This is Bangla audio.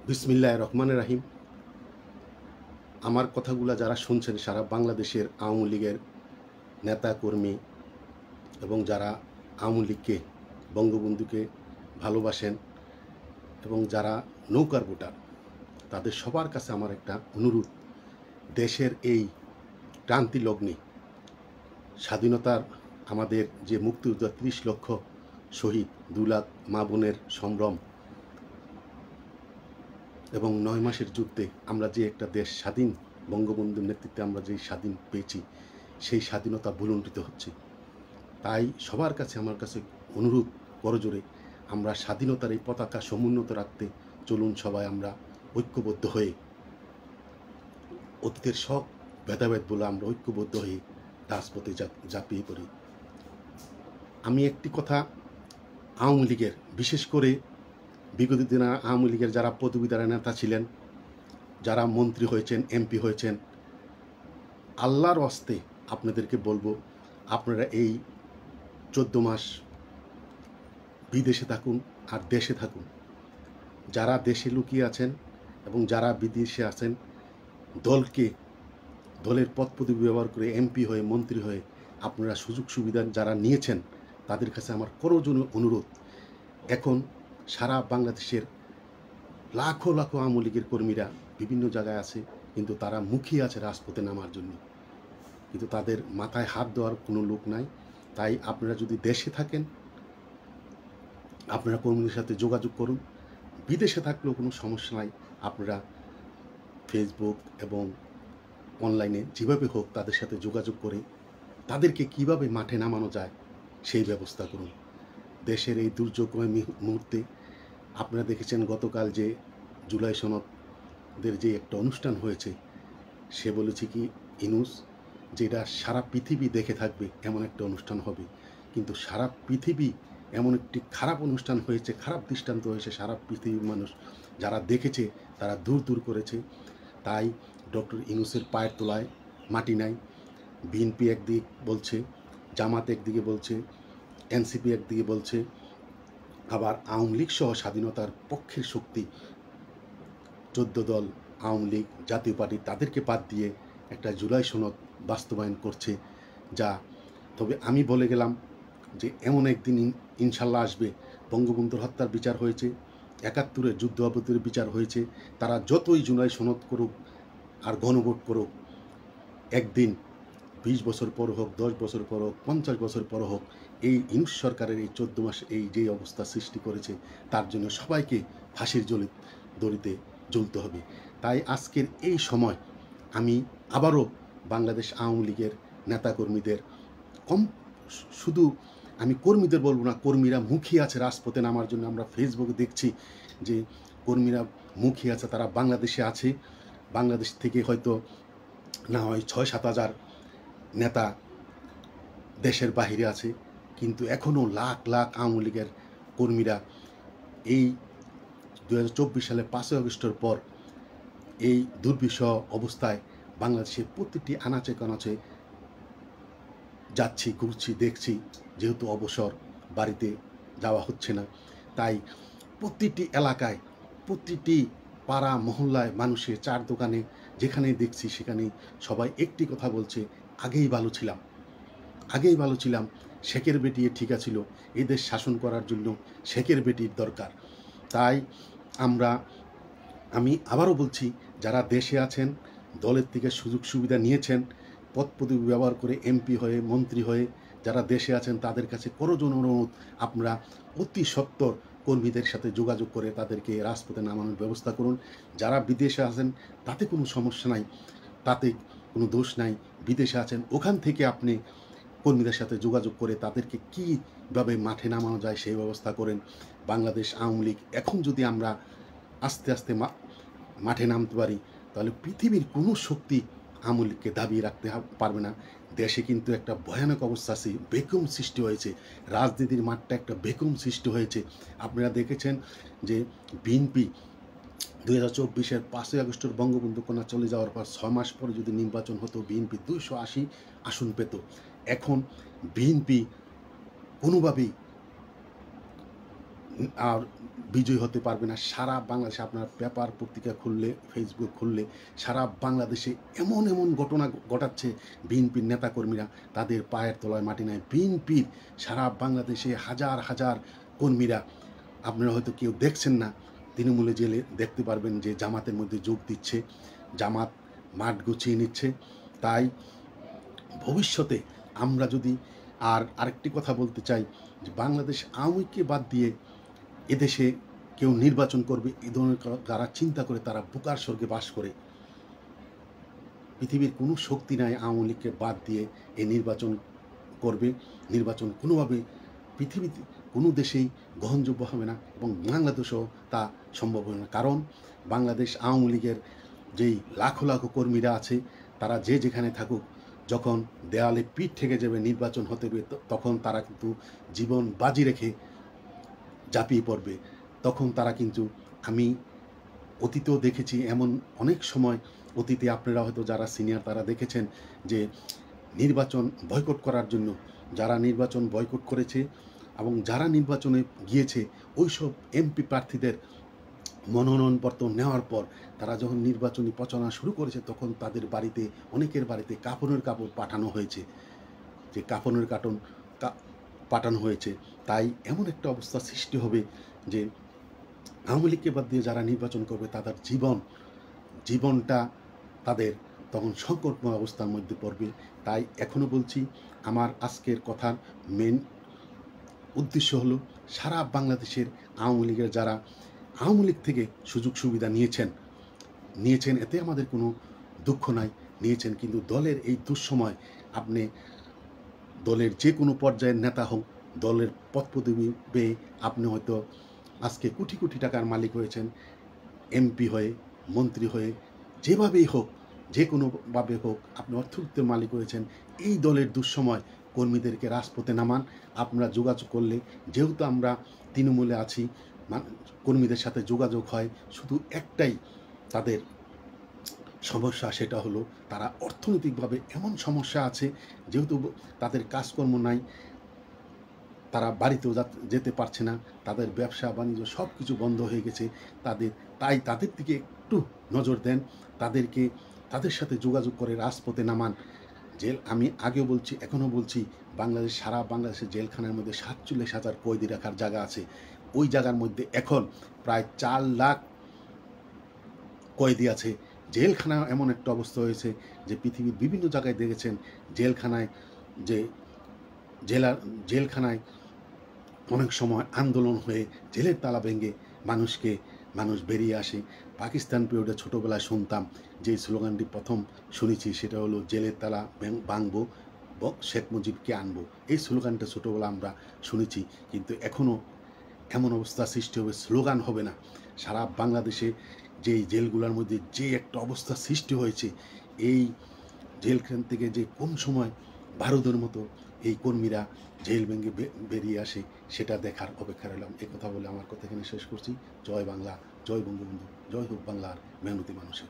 বিসমিল্লাহির রহমানির রহিম। আমার কথাগুলো যারা শুনছেন সারা বাংলাদেশের আওয়ামী লীগের নেতা কর্মী এবং যারা আওয়ামী লীগকে বঙ্গবন্ধুকে ভালোবাসেন এবং যারা নৌকার ভোটার, তাদের সবার কাছে আমার একটা অনুরোধ। দেশের এই ক্রান্তি লগ্নে স্বাধীনতার আমাদের যে মুক্তিযোদ্ধা ৩০ লক্ষ শহীদ, ২ লাখ মা বোনের সম্ভ্রম এবং ৯ মাসের যুদ্ধে আমরা যে একটা দেশ স্বাধীন, বঙ্গবন্ধুর নেতৃত্বে আমরা যেই স্বাধীন পেয়েছি, সেই স্বাধীনতা ভুলুণ্ঠিত হচ্ছে। তাই সবার কাছে আমার কাছে অনুরোধ, করজোরে আমরা স্বাধীনতার এই পতাকা সমুন্নত রাখতে চলুন সবাই আমরা ঐক্যবদ্ধ হয়ে, অতীতের সব ভেদাভেদ বলে আমরা ঐক্যবদ্ধ হয়ে রাজপথে ঝাঁপিয়ে পড়ি। আমি একটি কথা আওয়ামী লীগের, বিশেষ করে বিগত দিনে আওয়ামী লীগের যারা পদবীধারী নেতা ছিলেন, যারা মন্ত্রী হয়েছেন, এমপি হয়েছেন, আল্লাহর হস্তে আপনাদেরকে বলবো, আপনারা এই 14 মাস বিদেশে থাকুন আর দেশে থাকুন। যারা দেশে লুকিয়ে আছেন এবং যারা বিদেশে আছেন, দলের পদ পদবি ব্যবহার করে এমপি হয়ে, মন্ত্রী হয়ে আপনারা সুযোগ সুবিধা যারা নিয়েছেন, তাদের কাছে আমার করজনীয় অনুরোধ। এখন সারা বাংলাদেশের লাখো লাখো আওয়ামী লীগের কর্মীরা বিভিন্ন জায়গায় আছে, কিন্তু তারা মুখিয়ে আছে রাজপথে নামার জন্য, কিন্তু তাদের মাথায় হাত দেওয়ার কোনো লোক নাই। তাই আপনারা যদি দেশে থাকেন, আপনারা কর্মীদের সাথে যোগাযোগ করুন। বিদেশে থাকলেও কোনো সমস্যা নাই, আপনারা ফেসবুক এবং অনলাইনে যেভাবে হোক তাদের সাথে যোগাযোগ করে তাদেরকে কিভাবে মাঠে নামানো যায় সেই ব্যবস্থা করুন। দেশের এই দুর্যোগময় মুহূর্তে আপনারা দেখেছেন গতকাল যে জুলাই সনদের যে একটা অনুষ্ঠান হয়েছে, সে বলেছে কি ইনুস, যেটা সারা পৃথিবী দেখে থাকবে এমন একটা অনুষ্ঠান হবে। কিন্তু সারা পৃথিবী এমন একটি খারাপ অনুষ্ঠান হয়েছে, খারাপ দৃষ্টান্ত হয়েছে, সারা পৃথিবীর মানুষ যারা দেখেছে তারা দূর দূর করেছে। তাই ডক্টর ইনুসের পায়ের তলায় মাটি নাই। বিএনপি একদিক বলছে, জামাত একদিকে বলছে, এনসিপি একদিকে বলছে, আবার আওয়ামী লীগ সহ স্বাধীনতার পক্ষের শক্তি 14 দল, আওয়ামী লীগ, জাতীয় পার্টি, তাদেরকে বাদ দিয়ে একটা জুলাই সনদ বাস্তবায়ন করছে। যা তবে আমি বলে গেলাম যে এমন একদিন ইনশাল্লাহ আসবে, বঙ্গবন্ধুর হত্যার বিচার হয়েছে, ৭১-এর যুদ্ধ অপরাধের বিচার হয়েছে, তারা যতই জুলাই সনদ করুক আর গণভোট করুক, একদিন 20 বছর পর হোক, 10 বছর পর হোক, 50 বছর পর হোক, এই ইউনূস সরকারের এই 14 মাস এই যে অবস্থা সৃষ্টি করেছে, তার জন্য সবাইকে ফাঁসির দড়িতে ঝুলতে হবে। তাই আজকের এই সময় আমি আবারও বাংলাদেশ আওয়ামী লীগের নেতাকর্মীদের, শুধু আমি কর্মীদের বলবো না, কর্মীরা মুখিয়ে আছে রাজপথে নামার জন্য। আমরা ফেসবুকে দেখছি যে কর্মীরা মুখিয়ে আছে, তারা বাংলাদেশে আছে। বাংলাদেশ থেকে হয়তো না হয় 6-7 হাজার নেতা দেশের বাহিরে আছে, কিন্তু এখনও লাখ লাখ আওয়ামী লীগের কর্মীরা এই 2024 সালের 5ই আগস্টের পর এই দুর্বিষহ অবস্থায় বাংলাদেশের প্রতিটি আনাচে কানাচে যাচ্ছি, ঘুরছি, দেখছি। যেহেতু অবসর, বাড়িতে যাওয়া হচ্ছে না, তাই প্রতিটি এলাকায়, প্রতিটি পাড়া মহল্লায়, মানুষের চার দোকানে যেখানেই দেখছি সেখানেই সবাই একটি কথা বলছে, আগেই ভালো ছিলাম, শেখের বেটি ঠিক আছিল, এই দেশ শাসন করার জন্য শেখের বেটির দরকার। তাই আমি আবারও বলছি, যারা দেশে আছেন, দলের থেকে সুযোগ সুবিধা নিয়েছেন, পদ পদবি ব্যবহার করে এমপি হয়ে, মন্ত্রী হয়ে যারা দেশে আছেন, তাদের কাছে করজোড়ে অনুরোধ, আপনারা অতি সত্বর কর্মীদের সাথে যোগাযোগ করে তাদেরকে রাজপথে নামানোর ব্যবস্থা করুন। যারা বিদেশে আছেন তাতে কোনো সমস্যা নাই, তাতে কোনো দোষ নাই। বিদেশে আছেন, ওখান থেকে আপনি কর্মীদের সাথে যোগাযোগ করে তাদেরকে কীভাবে মাঠে নামানো যায় সেই ব্যবস্থা করেন। বাংলাদেশ আওয়ামী লীগ এখন যদি আমরা আস্তে আস্তে মাঠে নামতে পারি, তাহলে পৃথিবীর কোনো শক্তি আওয়ামী লীগকে দাবিয়ে রাখতে পারবে না। দেশে কিন্তু একটা ভয়ানক অবস্থা আছে, ভ্যাকুয়াম সৃষ্টি হয়েছে, রাজনীতির মাঠটা একটা ভ্যাকুয়াম সৃষ্টি হয়েছে। আপনারা দেখেছেন যে বিএনপি 2024-এর 5ই আগস্টের বঙ্গবন্ধু কন্যা চলে যাওয়ার পর 6 মাস পরে যদি নির্বাচন হতো, বিএনপি 280 আসন পেত। এখন বিএনপি কোনোভাবেই আর বিজয়ী হতে পারবে না। সারা বাংলাদেশে আপনার পেপার পত্রিকা খুললে, ফেসবুক খুললে সারা বাংলাদেশে এমন এমন ঘটনা ঘটাচ্ছে, বিএনপির নেতাকর্মীরা তাদের পায়ের তলায় মাটি নাই। বিএনপির সারা বাংলাদেশে হাজার হাজার কর্মীরা, আপনারা হয়তো কেউ দেখছেন না, তৃণমূলে জেলে দেখতে পারবেন যে জামাতের মধ্যে যোগ দিচ্ছে, জামাত মাঠ গুছিয়ে নিচ্ছে। তাই ভবিষ্যতে আমরা যদি আরেকটি কথা বলতে চাই যে বাংলাদেশ আওয়ামী লীগকে বাদ দিয়ে এদেশে কেউ নির্বাচন করবে, এ ধরনের যারা চিন্তা করে তারা বোকার স্বর্গে বাস করে। পৃথিবীর কোনো শক্তি নাই আওয়ামী লীগকে বাদ দিয়ে এই নির্বাচন করবে। নির্বাচন কোনোভাবে পৃথিবীতে কোনো দেশেই গ্রহণযোগ্য হবে না এবং বাংলাদেশেও তা সম্ভব হবে না। কারণ বাংলাদেশ আওয়ামী লীগের যেই লাখো লাখো কর্মীরা আছে, তারা যে যেখানে থাকুক, যখন দেয়ালে পিঠ থেকে যাবে নির্বাচন হতে হবে, তখন তারা কিন্তু জীবন বাজি রেখে ঝাঁপিয়ে পড়বে। তখন তারা কিন্তু, আমি অতীতেও দেখেছি এমন অনেক সময়, অতীতে আপনারা হয়তো যারা সিনিয়র তারা দেখেছেন যে নির্বাচন বয়কট করার জন্য যারা নির্বাচন বয়কট করেছে এবং যারা নির্বাচনে গিয়েছে ওই সব এমপি প্রার্থীদের মনোনয়নপত্র নেওয়ার পর তারা যখন নির্বাচনী প্রচারণা শুরু করেছে, তখন তাদের বাড়িতে, অনেকের বাড়িতে কাপড়ের কাপড় পাঠানো হয়েছে, যে কাপড়ের কার্টন পাঠানো হয়েছে। তাই এমন একটা অবস্থা সৃষ্টি হবে যে আওয়ামী লীগকে বাদ দিয়ে যারা নির্বাচন করবে তাদের জীবনটা তাদের তখন সংকটময় অবস্থার মধ্যে পড়বে। তাই এখনও বলছি, আমার আজকের কথার মেন উদ্দেশ্য হলো সারা বাংলাদেশের আওয়ামী লীগের যারা আওয়ামী লীগ থেকে সুযোগ সুবিধা নিয়েছেন, এতে আমাদের কোনো দুঃখ নাই, নিয়েছেন। কিন্তু দলের এই দুঃসময় আপনি দলের যে কোনো পর্যায়ের নেতা হোক, দলের পদ পদবি পেয়ে আপনি হয়তো আজকে কোটি কোটি টাকার মালিক হয়েছেন, এমপি হয়ে, মন্ত্রী হয়ে, যেভাবেই হোক, যে কোনোভাবে হোক আপনি অর্থনীতির মালিক হয়েছেন। এই দলের দুঃসময় কর্মীদেরকে রাজপথে নামান। আপনারা যোগাযোগ করলে, যেহেতু আমরা তৃণমূলে আছি, কর্মীদের সাথে যোগাযোগ হয়, শুধু একটাই তাদের সমস্যা, সেটা হলো তারা অর্থনৈতিকভাবে এমন সমস্যা আছে, যেহেতু তাদের কাজকর্ম নাই, তারা বাড়িতেও যেতে পারছে না, তাদের ব্যবসা বাণিজ্য সব কিছু বন্ধ হয়ে গেছে। তাই তাদের দিকে একটু নজর দেন, তাদের সাথে যোগাযোগ করে রাজপথে নামান। আমি আগেও বলছি, এখনও বলছি, সারা বাংলাদেশের জেলখানার মধ্যে 47,000 কয়েদি রাখার জায়গা আছে। ওই জায়গার মধ্যে এখন প্রায় 4 লাখ কয়েদি আছে। জেলখানা এমন একটা অবস্থা হয়েছে যে পৃথিবীর বিভিন্ন জায়গায় দেখেছেন, জেলখানায় অনেক সময় আন্দোলন হয়ে জেলের তালা ভেঙে মানুষ বেরিয়ে আসে। পাকিস্তান পিরিয়ডে ছোটোবেলায় শুনতাম, যে স্লোগানটি প্রথম শুনেছি সেটা হলো, জেলের তালা ভাঙবো, শেখ মুজিবকে আনবো। এই স্লোগানটা ছোটোবেলা আমরা শুনেছি, কিন্তু এখনও এমন অবস্থা সৃষ্টি হবে, স্লোগান হবে না। সারা বাংলাদেশে যেই জেলগুলোর মধ্যে যে একটা অবস্থা সৃষ্টি হয়েছে, এই জেলখান থেকে যে কোন সময় বারুদের মতো এই কর্মীরা জেল ভেঙে বেরিয়ে আসে, সেটা দেখার অপেক্ষা রইলাম। এই কথা বলে আমার কথা এখানে শেষ করছি। জয় বাংলা, জয় বঙ্গবন্ধু, জয় হোক বাংলার মেহনতি মানুষের।